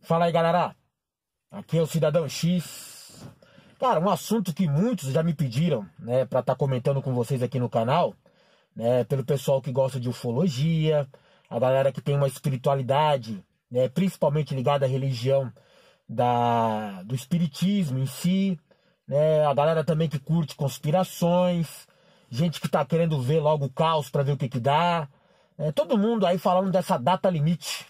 Fala aí, galera. Aqui é o Cidadão X. Cara, um assunto que muitos já me pediram, né, pra estar comentando com vocês aqui no canal, né, pelo pessoal que gosta de ufologia, a galera que tem uma espiritualidade, né, principalmente ligada à religião do espiritismo em si, né, a galera também que curte conspirações, gente que tá querendo ver logo o caos pra ver o que dá, todo mundo aí falando dessa data limite.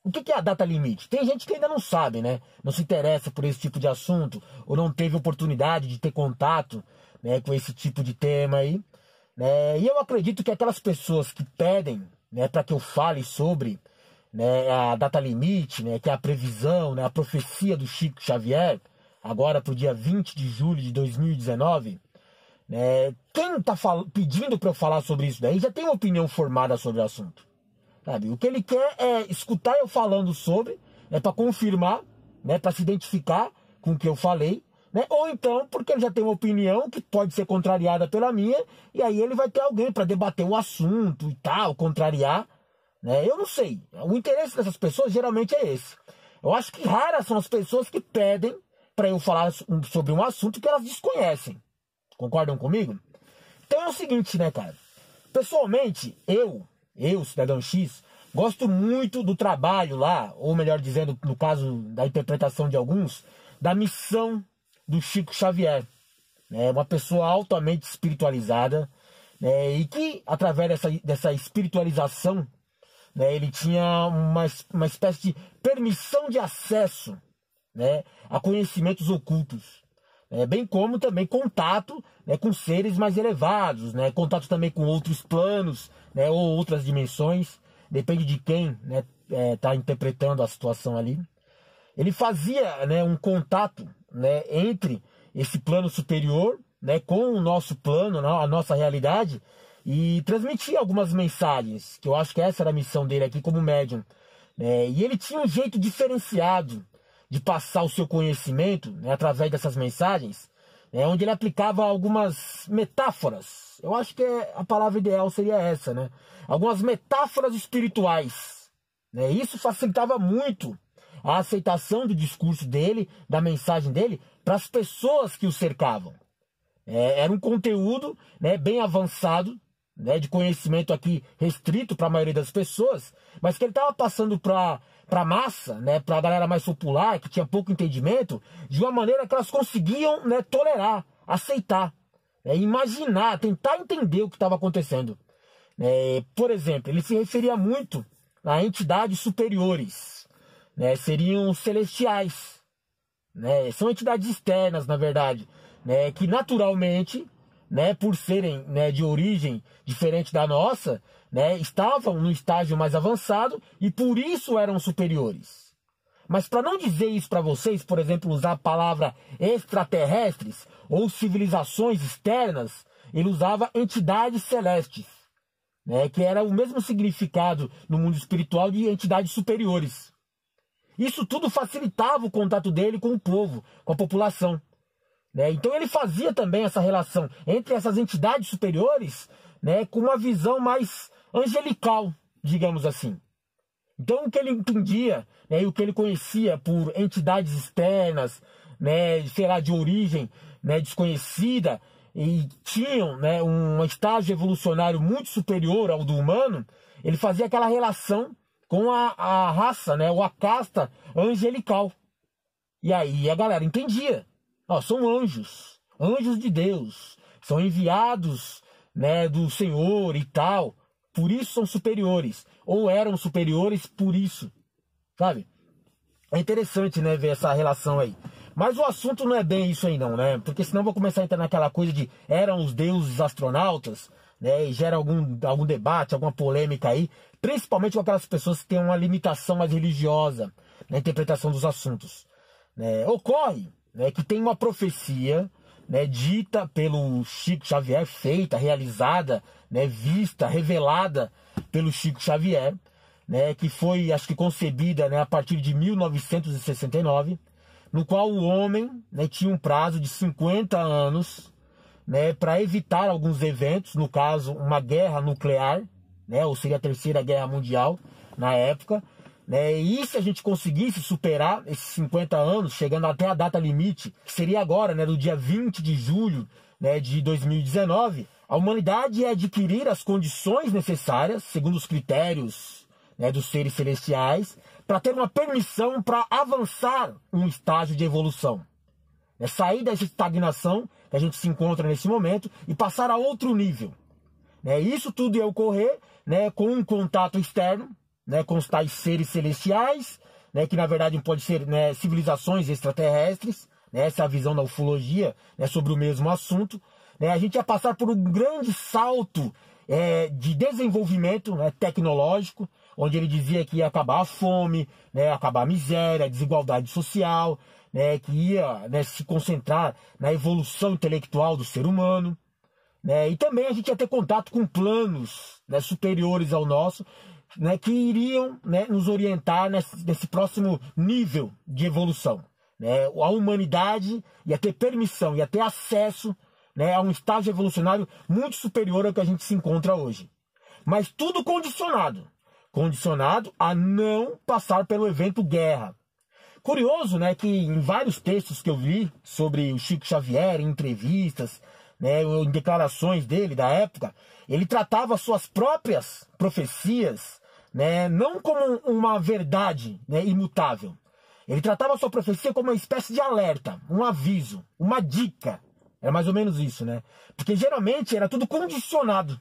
O que é a data limite? Tem gente que ainda não sabe, né? Não se interessa por esse tipo de assunto, ou não teve oportunidade de ter contato, né, com esse tipo de tema aí, né? E eu acredito que aquelas pessoas que pedem, né, para que eu fale sobre, né, a data limite, né, que é a previsão, né, a profecia do Chico Xavier, agora para o dia 20 de julho de 2019, né, quem está pedindo para eu falar sobre isso daí já tem uma opinião formada sobre o assunto. Sabe? O que ele quer é escutar eu falando sobre, para confirmar, né, para se identificar com o que eu falei, né, ou então porque ele já tem uma opinião que pode ser contrariada pela minha, e aí ele vai ter alguém para debater o assunto e tal, contrariar, né? Eu não sei. O interesse dessas pessoas geralmente é esse. Eu acho que raras são as pessoas que pedem para eu falar sobre um assunto que elas desconhecem. Concordam comigo? Então é o seguinte, né, cara? Pessoalmente, eu, Cidadão X, gosto muito do trabalho lá, ou melhor dizendo, no caso da interpretação de alguns, da missão do Chico Xavier. É uma pessoa altamente espiritualizada, né, e que, através dessa espiritualização, né, ele tinha uma espécie de permissão de acesso, né, a conhecimentos ocultos. Bem como também contato, né, com seres mais elevados, né, contato também com outros planos, né, ou outras dimensões, depende de quem, né, tá interpretando a situação ali. Ele fazia, né, um contato, né, entre esse plano superior, né, com o nosso plano, a nossa realidade, e transmitia algumas mensagens, que eu acho que essa era a missão dele aqui como médium. E ele tinha um jeito diferenciado de passar o seu conhecimento, né, através dessas mensagens, onde ele aplicava algumas metáforas. Eu acho que a palavra ideal seria essa, né? Algumas metáforas espirituais. Isso facilitava muito a aceitação do discurso dele, da mensagem dele, para as pessoas que o cercavam. Era um conteúdo, né, bem avançado, né, de conhecimento aqui restrito para a maioria das pessoas, mas que ele estava passando para a massa, né, para a galera mais popular, que tinha pouco entendimento, de uma maneira que elas conseguiam, né, tolerar, aceitar, imaginar, tentar entender o que estava acontecendo. Por exemplo, ele se referia muito a entidades superiores, né, seriam os celestiais, né, são entidades externas, na verdade, né, que naturalmente, né, por serem, né, de origem diferente da nossa, né, estavam no estágio mais avançado e por isso eram superiores. Mas para não dizer isso para vocês, por exemplo, usar a palavra extraterrestres ou civilizações externas, ele usava entidades celestes, né, que era o mesmo significado no mundo espiritual de entidades superiores. Isso tudo facilitava o contato dele com o povo, com a população. Então ele fazia também essa relação entre essas entidades superiores, né, com uma visão mais angelical, digamos assim. Então o que ele entendia, né, e o que ele conhecia por entidades externas, né, sei lá, de origem, né, desconhecida, e tinham, né, um estágio evolucionário muito superior ao do humano, ele fazia aquela relação com a raça, né, ou a casta angelical. E aí a galera entendia. São anjos, anjos de Deus, são enviados, né, do Senhor e tal, por isso são superiores, ou eram superiores por isso, sabe? É interessante, né, ver essa relação aí. Mas o assunto não é bem isso aí não, né? Porque senão eu vou começar a entrar naquela coisa de eram os deuses astronautas, né? E gera algum debate, alguma polêmica aí, principalmente com aquelas pessoas que têm uma limitação mais religiosa na interpretação dos assuntos. Ocorre, né, que tem uma profecia, né, dita pelo Chico Xavier, feita, realizada, né, vista, revelada pelo Chico Xavier, né, que foi, acho que concebida, né, a partir de 1969, no qual o homem, né, tinha um prazo de 50 anos, né, para evitar alguns eventos, no caso uma guerra nuclear, né, ou seria a Terceira Guerra Mundial na época, né? E se a gente conseguisse superar esses 50 anos, chegando até a data limite, que seria agora, né, no dia 20 de julho, né, de 2019, a humanidade ia adquirir as condições necessárias, segundo os critérios, né, dos seres celestiais, para ter uma permissão para avançar um estágio de evolução. É sair dessa estagnação que a gente se encontra nesse momento e passar a outro nível. Né? Isso tudo ia ocorrer, né, com um contato externo, né, com os tais seres celestiais, né, que na verdade pode ser, né, civilizações extraterrestres, né, essa é a visão da ufologia, né, sobre o mesmo assunto. Né? A gente ia passar por um grande salto de desenvolvimento, né, tecnológico, onde ele dizia que ia acabar a fome, né, acabar a miséria, a desigualdade social, né, que ia, né, se concentrar na evolução intelectual do ser humano. Né, e também a gente ia ter contato com planos, né, superiores ao nosso, né, que iriam, né, nos orientar nesse próximo nível de evolução. Né. A humanidade ia ter permissão, ia ter acesso, né, a um estágio evolucionário muito superior ao que a gente se encontra hoje. Mas tudo condicionado a não passar pelo evento guerra. Curioso, né, que em vários textos que eu li sobre o Chico Xavier, em entrevistas, né, em declarações dele da época, ele tratava suas próprias profecias, né, não como uma verdade, né, imutável. Ele tratava a sua profecia como uma espécie de alerta, um aviso, uma dica. Era mais ou menos isso, né? Porque geralmente era tudo condicionado.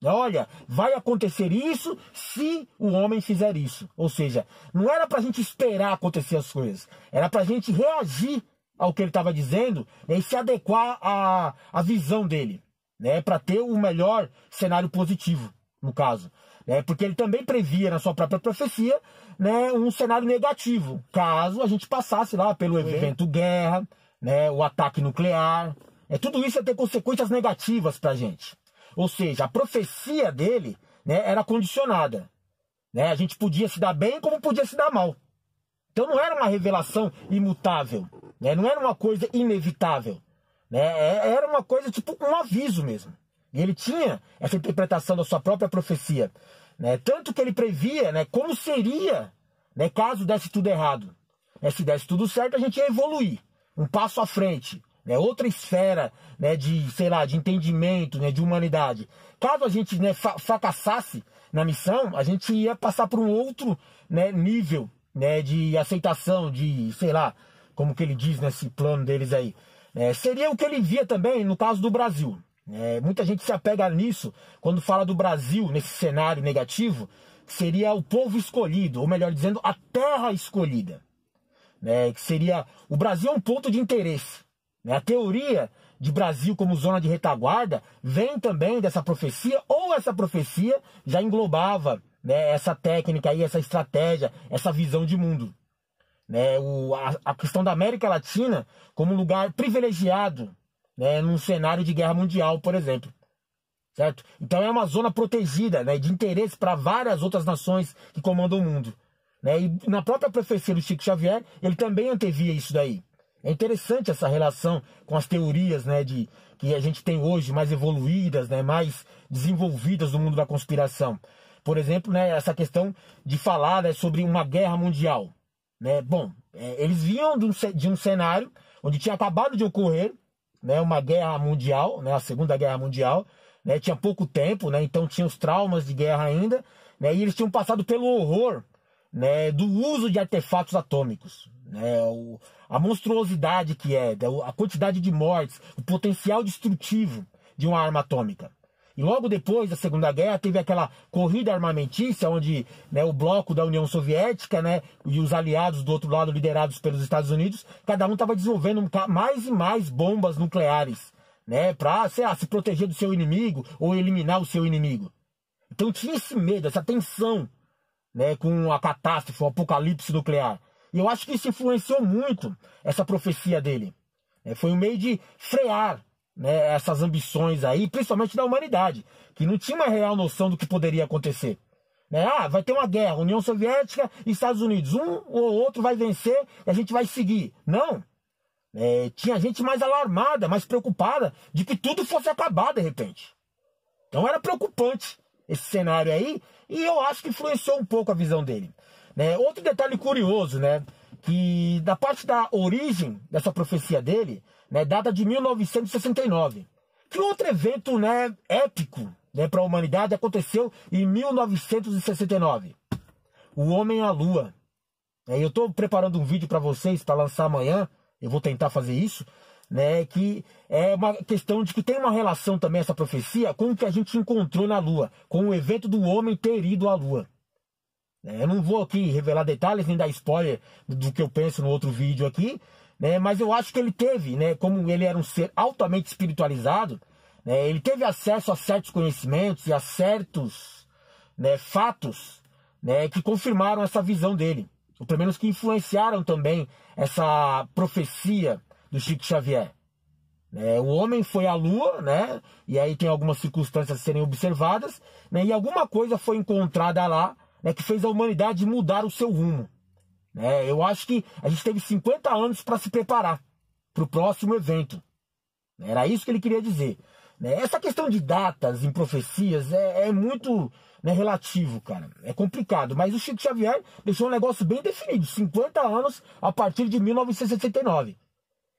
Olha, vai acontecer isso se o homem fizer isso. Ou seja, não era para a gente esperar acontecer as coisas. Era para a gente reagir ao que ele estava dizendo, né, e se adequar à visão dele, né, para ter o melhor cenário positivo, no caso. Né, porque ele também previa na sua própria profecia, né, um cenário negativo, caso a gente passasse lá pelo evento guerra, né, o ataque nuclear. Tudo isso ia ter consequências negativas para a gente. Ou seja, a profecia dele, né, era condicionada. Né? A gente podia se dar bem como podia se dar mal. Então não era uma revelação imutável. Né? Não era uma coisa inevitável. Né? Era uma coisa tipo um aviso mesmo. E ele tinha essa interpretação da sua própria profecia. Né? Tanto que ele previa, né, como seria, né, caso desse tudo errado. Né? Se desse tudo certo, a gente ia evoluir. Um passo à frente. Né, outra esfera, né, de, sei lá, de entendimento, né, de humanidade. Caso a gente, né, fracassasse na missão, a gente ia passar por um outro, né, nível, né, de aceitação, de, sei lá, como que ele diz nesse plano deles aí. Seria o que ele via também no caso do Brasil. Muita gente se apega nisso quando fala do Brasil, nesse cenário negativo, seria o povo escolhido, ou melhor dizendo, a terra escolhida. Que seria, o Brasil é um ponto de interesse. A teoria de Brasil como zona de retaguarda vem também dessa profecia, ou essa profecia já englobava, né, essa técnica aí, essa estratégia, essa visão de mundo. A questão da América Latina como um lugar privilegiado, né, num cenário de guerra mundial, por exemplo. Certo? Então é uma zona protegida, né, de interesse para várias outras nações que comandam o mundo. E na própria profecia do Chico Xavier, ele também antevia isso daí. É interessante essa relação com as teorias, né, que a gente tem hoje, mais evoluídas, né, mais desenvolvidas no mundo da conspiração. Por exemplo, né, essa questão de falar, né, sobre uma guerra mundial. Bom, eles vinham de um cenário onde tinha acabado de ocorrer, né, uma guerra mundial, né, a Segunda Guerra Mundial, né, tinha pouco tempo, né, então tinha os traumas de guerra ainda, né, e eles tinham passado pelo horror, né, do uso de artefatos atômicos. A monstruosidade que é, a quantidade de mortes, o potencial destrutivo de uma arma atômica. E logo depois da Segunda Guerra teve aquela corrida armamentícia onde, né, o bloco da União Soviética, né, e os aliados do outro lado liderados pelos Estados Unidos, cada um estava desenvolvendo mais e mais bombas nucleares, né, para, sei lá, se proteger do seu inimigo ou eliminar o seu inimigo. Então tinha esse medo, essa tensão, né, com a catástrofe, o apocalipse nuclear. E eu acho que isso influenciou muito essa profecia dele. Foi um meio de frear, né, essas ambições aí, principalmente da humanidade, que não tinha uma real noção do que poderia acontecer. Vai ter uma guerra, União Soviética e Estados Unidos. Um ou outro vai vencer e a gente vai seguir. Não. Tinha gente mais alarmada, mais preocupada de que tudo fosse acabar de repente. Então era preocupante esse cenário aí, e eu acho que influenciou um pouco a visão dele. né? Outro detalhe curioso, né? Que da parte da origem dessa profecia dele, né, data de 1969. Que outro evento, né, épico, né, para a humanidade aconteceu em 1969? O Homem à Lua. Eu estou preparando um vídeo para vocês para lançar amanhã. Eu vou tentar fazer isso, né? Que é uma questão de que tem uma relação também essa profecia com o que a gente encontrou na Lua, com o evento do homem ter ido à Lua. Eu não vou aqui revelar detalhes nem dar spoiler do que eu penso no outro vídeo aqui, né? Mas eu acho que ele teve, né? Como ele era um ser altamente espiritualizado, né? Ele teve acesso a certos conhecimentos e a certos, né, fatos, né, que confirmaram essa visão dele, ou pelo menos que influenciaram também essa profecia do Chico Xavier. O homem foi à Lua, né? E aí tem algumas circunstâncias a serem observadas, né? E alguma coisa foi encontrada lá, né, que fez a humanidade mudar o seu rumo. Eu acho que a gente teve 50 anos para se preparar para o próximo evento. Era isso que ele queria dizer. Essa questão de datas em profecias é muito, né, relativo, cara. É complicado. Mas o Chico Xavier deixou um negócio bem definido. 50 anos a partir de 1969.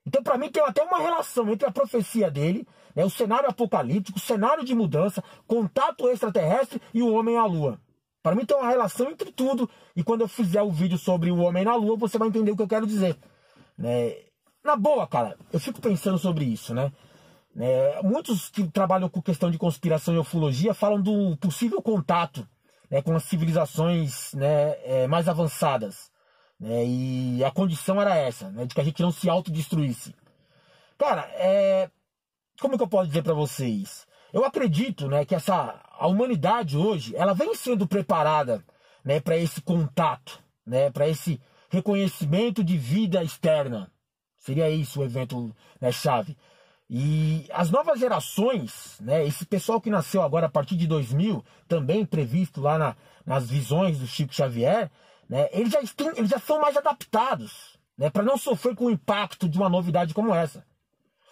Então, para mim, tem até uma relação entre a profecia dele, né, o cenário apocalíptico, o cenário de mudança, contato extraterrestre e o homem à Lua. Para mim tem uma relação entre tudo. E quando eu fizer o vídeo sobre o homem na Lua, você vai entender o que eu quero dizer. Na boa, cara, eu fico pensando sobre isso, né? Muitos que trabalham com questão de conspiração e ufologia falam do possível contato, né, com as civilizações, né, mais avançadas. E a condição era essa, né, de que a gente não se autodestruísse. Cara, como que eu posso dizer para vocês? Eu acredito, né, que a humanidade hoje, ela vem sendo preparada, né, para esse contato, né, para esse reconhecimento de vida externa. Seria isso o evento, né, chave. E as novas gerações, né, esse pessoal que nasceu agora a partir de 2000, também previsto lá nas visões do Chico Xavier, né, eles já são mais adaptados, né, para não sofrer com o impacto de uma novidade como essa.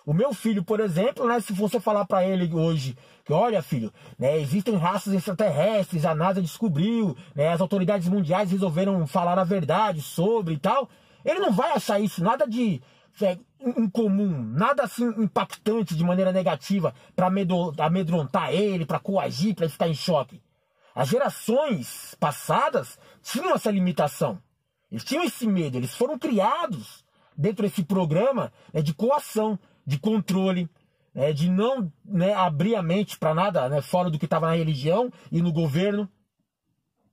O meu filho, por exemplo, né, se você falar para ele hoje que, olha, filho, né, existem raças extraterrestres, a NASA descobriu, né, as autoridades mundiais resolveram falar a verdade sobre e tal, ele não vai achar isso nada de incomum, nada assim impactante de maneira negativa para amedrontar ele, para coagir, para ele ficar em choque. As gerações passadas tinham essa limitação. Eles tinham esse medo, eles foram criados dentro desse programa, né, de coação, de controle, né, de não, né, abrir a mente para nada, né, fora do que estava na religião e no governo.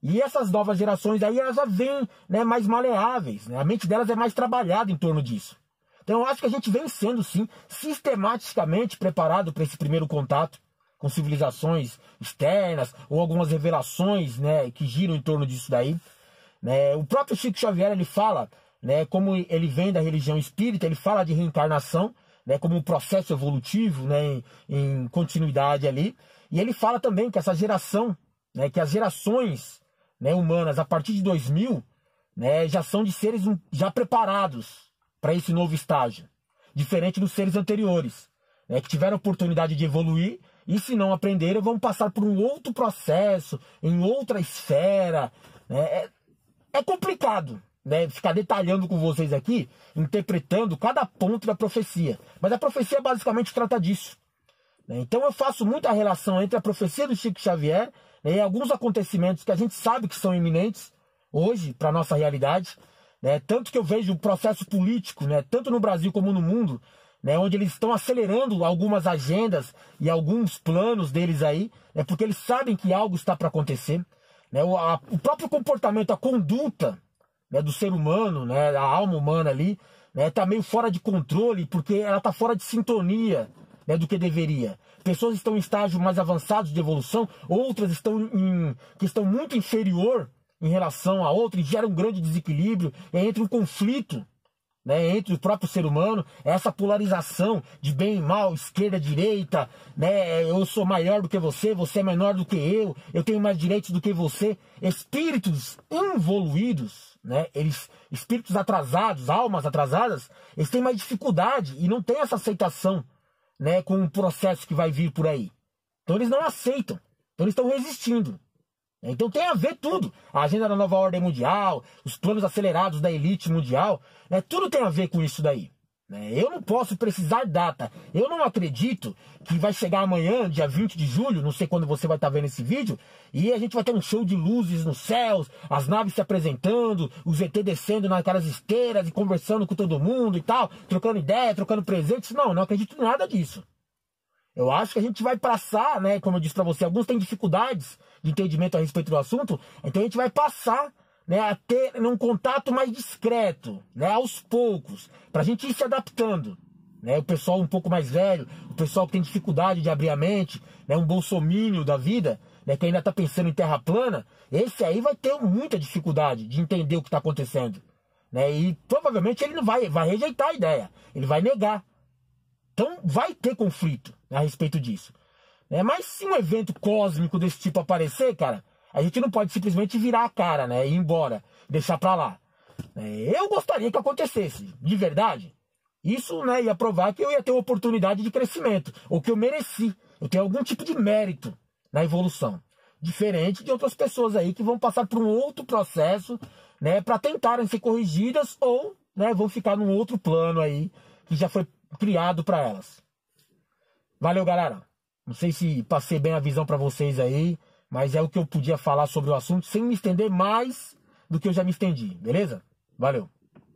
E essas novas gerações aí, elas já vêm, né, mais maleáveis, né? A mente delas é mais trabalhada em torno disso. Então eu acho que a gente vem sendo, sim, sistematicamente preparado para esse primeiro contato com civilizações externas ou algumas revelações, né, que giram em torno disso daí. O próprio Chico Xavier, ele fala, né, como ele vem da religião espírita, ele fala de reencarnação, né, como um processo evolutivo, né, em continuidade ali. E ele fala também que essa geração, né, que as gerações, né, humanas a partir de 2000, né, já são de seres já preparados para esse novo estágio, diferente dos seres anteriores, né, que tiveram a oportunidade de evoluir e, se não aprenderam, vão passar por um outro processo, em outra esfera. Né? É complicado, né, ficar detalhando com vocês aqui, interpretando cada ponto da profecia. Mas a profecia basicamente trata disso. Então eu faço muita relação entre a profecia do Chico Xavier, né, e alguns acontecimentos que a gente sabe que são iminentes hoje para a nossa realidade. Tanto que eu vejo o processo político, né, tanto no Brasil como no mundo, né, onde eles estão acelerando algumas agendas e alguns planos deles aí, porque eles sabem que algo está para acontecer. O próprio comportamento, a conduta, né, do ser humano, né, a alma humana ali, está meio fora de controle, porque ela está fora de sintonia, né, do que deveria. Pessoas estão em estágios mais avançados de evolução, outras que estão muito inferior em relação a outra, e gera um grande desequilíbrio, entre um conflito, né, entre o próprio ser humano, essa polarização de bem e mal, esquerda, direita, né, eu sou maior do que você é menor do que eu tenho mais direitos do que você. Espíritos involuídos, né, espíritos atrasados, almas atrasadas, eles têm mais dificuldade e não têm essa aceitação, né, com o processo que vai vir por aí. Então eles não aceitam, então eles estão resistindo. Então tem a ver tudo. A agenda da nova ordem mundial, os planos acelerados da elite mundial, né? Tudo tem a ver com isso daí. Eu não posso precisar data. Eu não acredito que vai chegar amanhã, dia 20 de julho, não sei quando você vai estar vendo esse vídeo, e a gente vai ter um show de luzes nos céus, as naves se apresentando, os ET descendo naquelas esteiras e conversando com todo mundo e tal, trocando ideia, trocando presentes. Não acredito em nada disso. Eu acho que a gente vai passar, né, como eu disse para você, alguns têm dificuldades de entendimento a respeito do assunto, então a gente vai passar, né, a ter um contato mais discreto, né, aos poucos, para a gente ir se adaptando. Né, o pessoal um pouco mais velho, o pessoal que tem dificuldade de abrir a mente, né, um bolsomínio da vida, né, que ainda está pensando em terra plana, esse aí vai ter muita dificuldade de entender o que está acontecendo. Né, e provavelmente ele não vai rejeitar a ideia, ele vai negar. Então vai ter conflito a respeito disso. Mas se um evento cósmico desse tipo aparecer, cara, a gente não pode simplesmente virar a cara, né, e ir embora, deixar pra lá. Eu gostaria que acontecesse, de verdade. Isso, né, ia provar que eu ia ter uma oportunidade de crescimento, ou que eu mereci. Eu tenho algum tipo de mérito na evolução. Diferente de outras pessoas aí que vão passar por um outro processo, né, para tentarem ser corrigidas ou, né, vão ficar num outro plano aí que já foi criado para elas. Valeu, galera. Não sei se passei bem a visão para vocês aí, mas é o que eu podia falar sobre o assunto sem me estender mais do que eu já me estendi, beleza? Valeu.